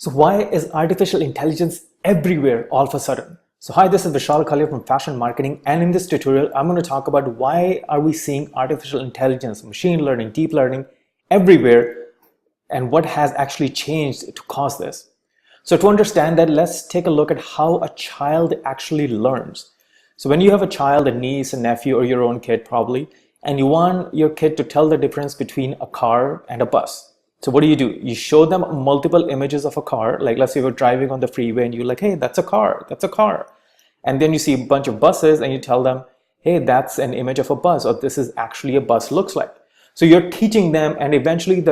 So why is artificial intelligence everywhere all of a sudden? So hi, this is Vishal Kalia from Fashion Marketing, and in this tutorial, I'm going to talk about why are we seeing artificial intelligence, machine learning, deep learning everywhere, and what has actually changed to cause this. So to understand that, let's take a look at how a child actually learns. So when you have a child, a niece, a nephew, or your own kid probably, and you want your kid to tell the difference between a car and a bus. So what do? You show them multiple images of a car, like let's say you're driving on the freeway and you're like, hey, that's a car, that's a car. And then you see a bunch of buses and you tell them, hey, that's an image of a bus, or this is actually a bus looks like. So you're teaching them, and eventually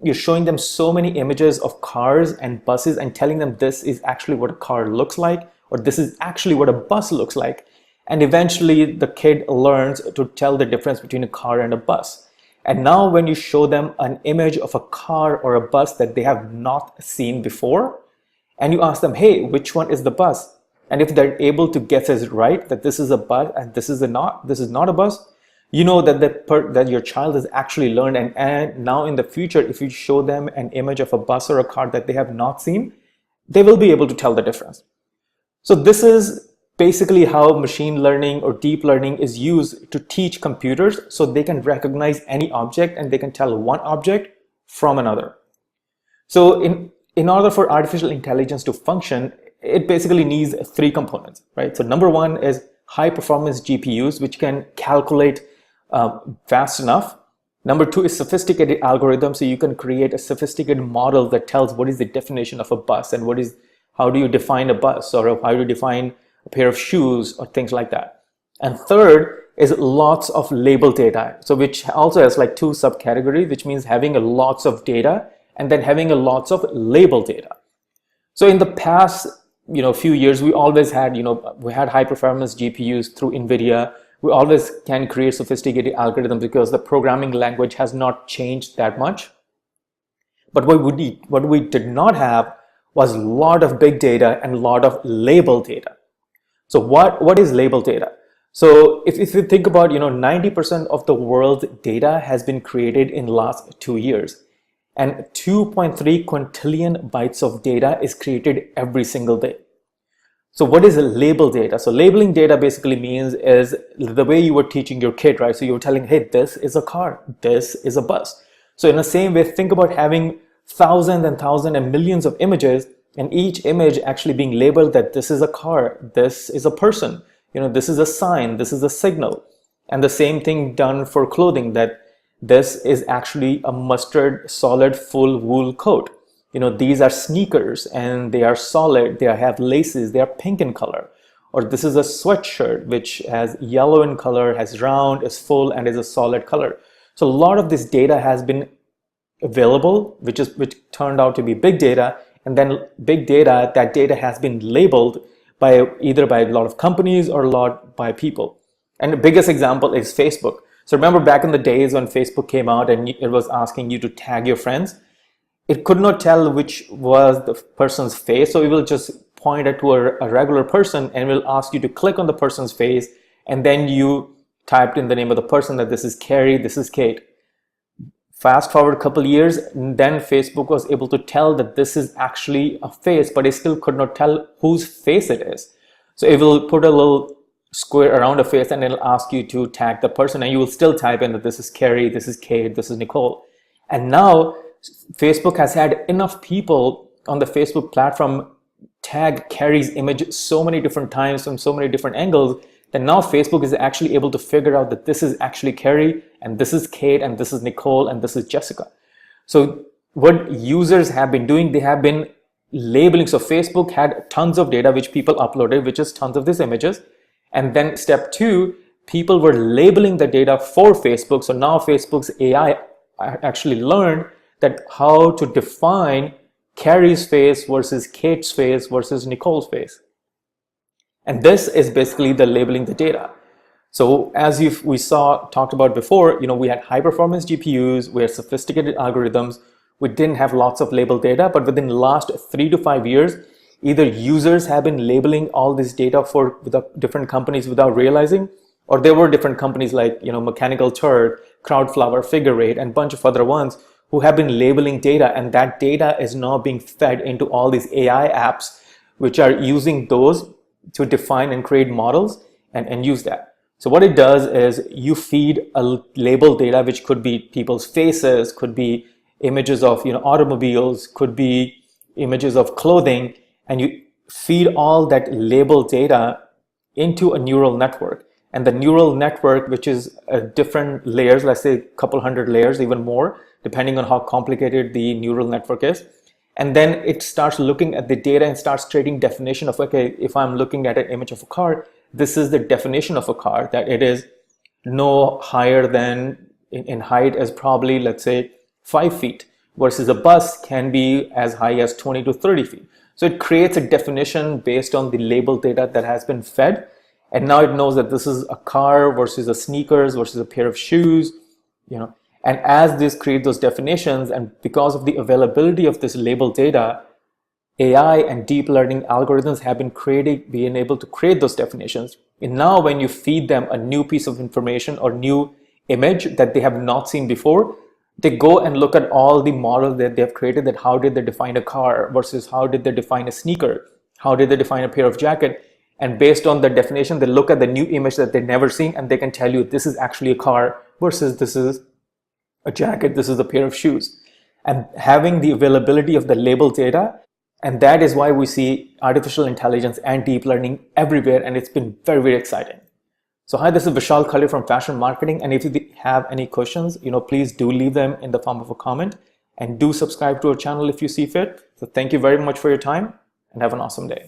you're showing them so many images of cars and buses and telling them this is actually what a car looks like, or this is actually what a bus looks like. And eventually the kid learns to tell the difference between a car and a bus. And now when you show them an image of a car or a bus that they have not seen before, and you ask them, hey, which one is the bus? And if they're able to guess it right, that this is a bus and this is not a bus, you know that that your child has actually learned. And now in the future, if you show them an image of a bus or a car that they have not seen, they will be able to tell the difference. So this is basically how machine learning or deep learning is used to teach computers, so they can recognize any object and they can tell one object from another. So in order for artificial intelligence to function, it basically needs three components, right? So number one is high performance GPUs, which can calculate fast enough. Number two is sophisticated algorithms, so you can create a sophisticated model that tells what is the definition of a bus and how do you define a bus, or how do you define a pair of shoes, or things like that. And third is lots of label data, so which also has like two subcategories, which means having a lots of data and then having a lots of label data. So in the past, few years, we always had, we had high performance GPUs through Nvidia. We always can create sophisticated algorithms because the programming language has not changed that much. But what we did not have was a lot of big data and a lot of label data. So what is label data? So if you think about, 90% of the world's data has been created in the last 2 years, and 2.3 quintillion bytes of data is created every single day. So what is label data? So labeling data basically means is the way you were teaching your kid, right? So you were telling, hey, this is a car, this is a bus. So in the same way, think about having thousands and thousands and millions of images, and each image actually being labeled that this is a car, this is a person, this is a sign, this is a signal. And the same thing done for clothing, that this is actually a mustard solid full wool coat. These are sneakers and they are solid, they have laces, they are pink in color. Or this is a sweatshirt which has yellow in color, has round, is full, and is a solid color. So a lot of this data has been available, which turned out to be big data. And then big data, that data has been labeled either by a lot of companies or a lot by people. And the biggest example is Facebook. So remember back in the days when Facebook came out and it was asking you to tag your friends, it could not tell which was the person's face. So it will just point it to a regular person and will ask you to click on the person's face. And then you typed in the name of the person, that this is Carrie, this is Kate. Fast forward a couple years, and then Facebook was able to tell that this is actually a face, but it still could not tell whose face it is. So it will put a little square around a face and it'll ask you to tag the person, and you will still type in that this is Carrie, this is Kate, this is Nicole. And now Facebook has had enough people on the Facebook platform tag Carrie's image so many different times from so many different angles, that now Facebook is actually able to figure out that this is actually Carrie, and this is Kate, and this is Nicole, and this is Jessica. So what users have been doing, they have been labeling. So Facebook had tons of data which people uploaded, which is tons of these images. And then step two, people were labeling the data for Facebook. So now Facebook's AI actually learned that how to define Carrie's face versus Kate's face versus Nicole's face. And this is basically the labeling the data. So as we talked about before, we had high performance GPUs, we had sophisticated algorithms, we didn't have lots of label data, but within the last 3 to 5 years, either users have been labeling all this data for different companies without realizing, or there were different companies like, Mechanical Turk, Crowdflower, Figure Eight, and a bunch of other ones who have been labeling data, and that data is now being fed into all these AI apps, which are using those to define and create models and use that. So what it does is you feed a label data, which could be people's faces, could be images of automobiles, could be images of clothing, and you feed all that label data into a neural network. And the neural network, which is different layers, let's say a couple hundred layers, even more, depending on how complicated the neural network is. And then it starts looking at the data and starts creating definition of, okay, if I'm looking at an image of a car, this is the definition of a car, that it is no higher than in height as probably, let's say, 5 feet, versus a bus can be as high as 20 to 30 feet. So it creates a definition based on the label data that has been fed. And now it knows that this is a car versus a sneakers versus a pair of shoes, And as this creates those definitions, and because of the availability of this label data, AI and deep learning algorithms have been able to create those definitions. And now when you feed them a new piece of information or new image that they have not seen before, they go and look at all the models that they've created, that how did they define a car versus how did they define a sneaker? How did they define a pair of jacket? And based on the definition, they look at the new image that they've never seen, and they can tell you this is actually a car versus this is a jacket, this is a pair of shoes. And having the availability of the label data, and that is why we see artificial intelligence and deep learning everywhere, and it's been very, very exciting. So hi, this is Vishal Khalil from Fashion Marketing, and if you have any questions, please do leave them in the form of a comment, and do subscribe to our channel if you see fit. So thank you very much for your time, and have an awesome day.